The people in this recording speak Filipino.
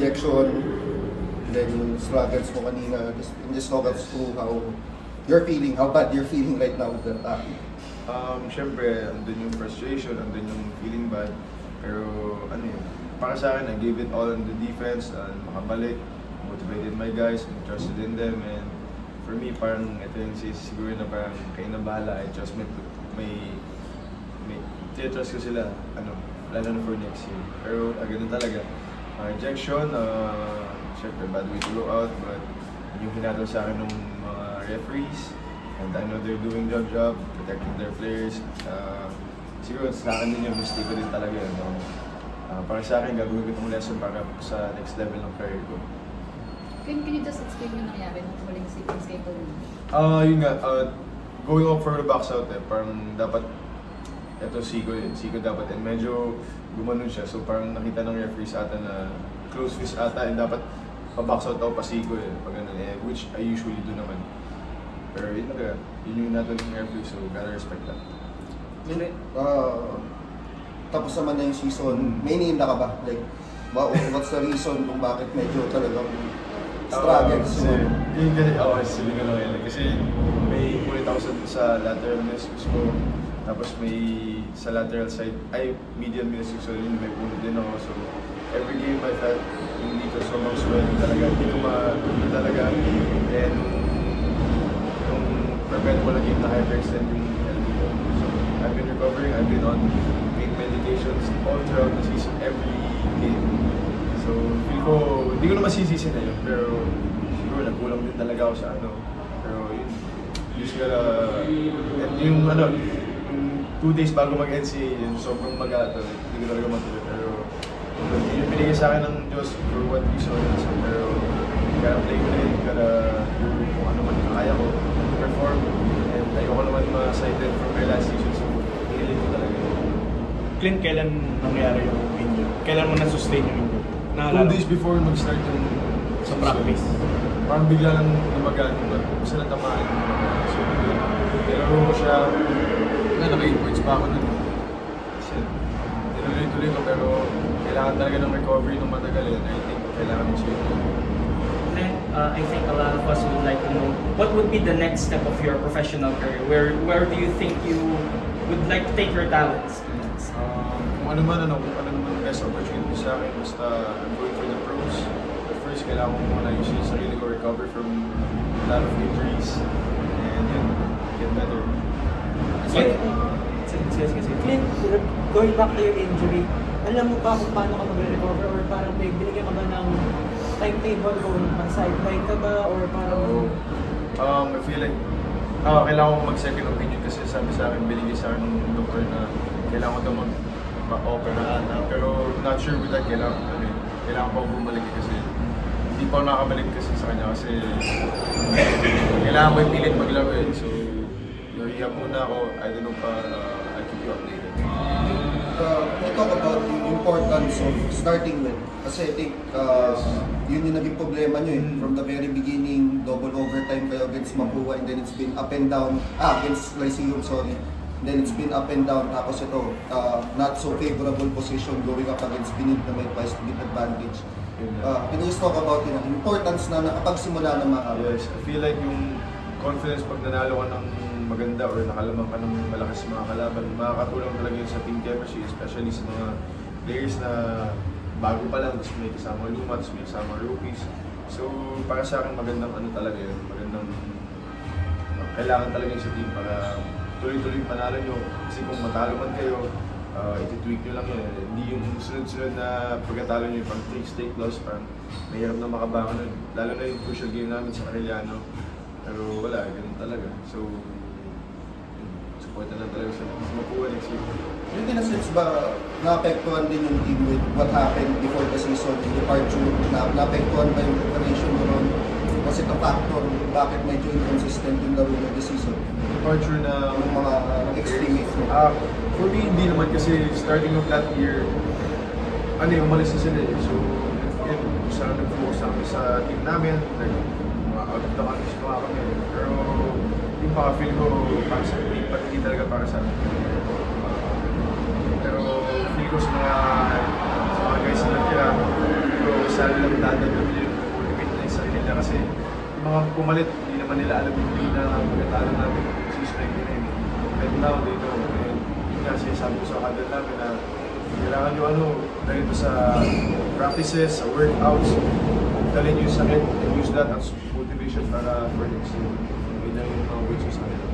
rejection, then yung struggles mo kanina, just talk us through how you're feeling, how bad you're feeling right now with that topic. Siyempre, andun yung frustration, andun yung feeling bad. Pero ano yun, para sa akin, I gave it all on the defense, makabalik, motivated my guys, and trusted in them. And for me, parang ito yung siguro na parang kayo na bahala. I trust may trust ko sila, lalo na for next year. Pero ganun talaga. Rejection, siyempre bad way to go out, but yung hinatol sa akin ng mga referees, and I know they're doing their job, protecting their players. Siguro sa akin din yung mistake ko din talaga yun. Para sa akin, gagawin ko itong lesson para sa next level ng career ko. Can you just explain yung nangyari nung huling sequence kay Paul? Yun nga, going off for the box out parang dapat, ito Zico dapat, and medyo gumanon siya. So parang nakita ng referees ata na close fist ata, and dapat pa-box out ako pa Zico pag ganun, which I usually do naman. Pero yun talaga, yun yung natin ng referee, so gotta respect that. Tapos naman na yung season, may iniinda ka ba? Like, what's the reason kung bakit medyo talagang struggles? Yung ganit ako, sabi ko lang yun. Kasi may ulit ako sa lateral meniscus ko, tapos may sa lateral side, medial meniscus, so yun may punot din ako. So every game I felt yung dito sobrang swelling talaga, hindi ko matuloy talaga. And yung prevent wala game na hyperextend yung LBO. So I've been recovering, I've been on pain medications all throughout the season, every game. So feel ko, hindi ko naman sisisi na yun, pero siguro nagkulang din talaga ako sa Pero yun, just gotta, and yung 2 days bago mag-NCAA, yun, sobrang magato, hindi ko talaga matuloy. Pero yung binigay sa akin ng Diyos for what reason, so, pero gotta play ko na yun, gotta do kung ano man yung kaya ko, perform, and ayoko naman ma-cited from my last season, so hiling ko talaga yun. Clint, kailan nangyari yung injury? Kailan mo na-sustain yung injury? 2 days before mag-start yung sa practice. Parang bigla lang namagaan yung basta natamaan yung so nilaro ko siya, naka-8 points pa ako nun. Kasi tinuloy-tuloy ko, pero kailangan talaga ng recovery ng matagal and I think kailangan ng change. I think a lot of us would like to know what would be the next step of your professional career. Where do you think you would like to take your talents? Kung ano man best opportunity sa akin, basta I'm going for the pros. But first, kailangan ko muna yung sarili ko recover from a lot of injuries and then get better. Clint, going back to your injury, alam mo ba kung paano ka mag-recover or parang binigyan ka ba ng timetable kung mag-sideline ka ba or parang... I feel like kailangan ko mag-second opinion kasi sabi sa akin, binigay sa akin ng doktor na kailangan ko ito mag-opera ata. Pero not sure with that, kailangan pa ako bumalik kasi hindi pa ako nakabalik kasi sa kanya kasi kailangan ko ipilit maglaro So, nahihiyap muna ako. I don't know pa, I'll keep you updated. We talk about the importance of starting with. Kasi I think yun yung naging problema nyo From the very beginning, double overtime kayo against Mapua and then it's been up and down. Against Lyceum, sorry. Then it's been up and down. Tapos ito, not so favorable position going up against Binid na may price bit advantage. Can you just talk about the importance na nakapagsimula ng mga Yes, I feel like yung confidence pag nanalo ka ng maganda or nakalamang ka ng malakas sa mga kalaban, makakatulong talaga yun sa team chemistry, especially sa mga players na bago pa lang, tapos may kasama luma, tapos may kasama rookies. So, para sa akin magandang talaga yun, magandang kailangan talaga yun sa team para tuloy-tuloy panalo nyo. Kasi kung matalo man kayo, iti-tweak nyo lang yun. Hindi yung sunod-sunod na pagkatalo nyo, pang 3 stake loss, parang mahirap na makabangan nun. Lalo na yung crucial game namin sa Arellano. Pero wala, ganun talaga. So, supportan lang talaga sa Mapua next year. Yung in a sense ba, naapektuhan din yung team with what happened before the season, yung departure, naapektuhan ba yung preparation mo ron? Was it a factor bakit medyo inconsistent yung laro ng the season? Departure na yung mga extremists mo? For me, hindi naman kasi starting of that year, umalis na sila So, yun, sana nag-focus kami sa team namin, mga out of the country pa kami. Pero, yung feel ko, para sa team, hindi talaga para sa amin. Pero, feel ko sa mga guys na natira, pero sana lang dadagdag yung motivate na yung sarili nila kasi yung mga pumalit, hindi naman nila alam yung hindi na pagkatalo namin suspect na yun. But now, they know. And yun nga, sinasabi ko sa kanila namin na kailangan nyo dahil sa practices, sa workouts, dalhin nyo yung sakit and use that as motivation para for next year. Yun lang yung mga words ko sa kanila.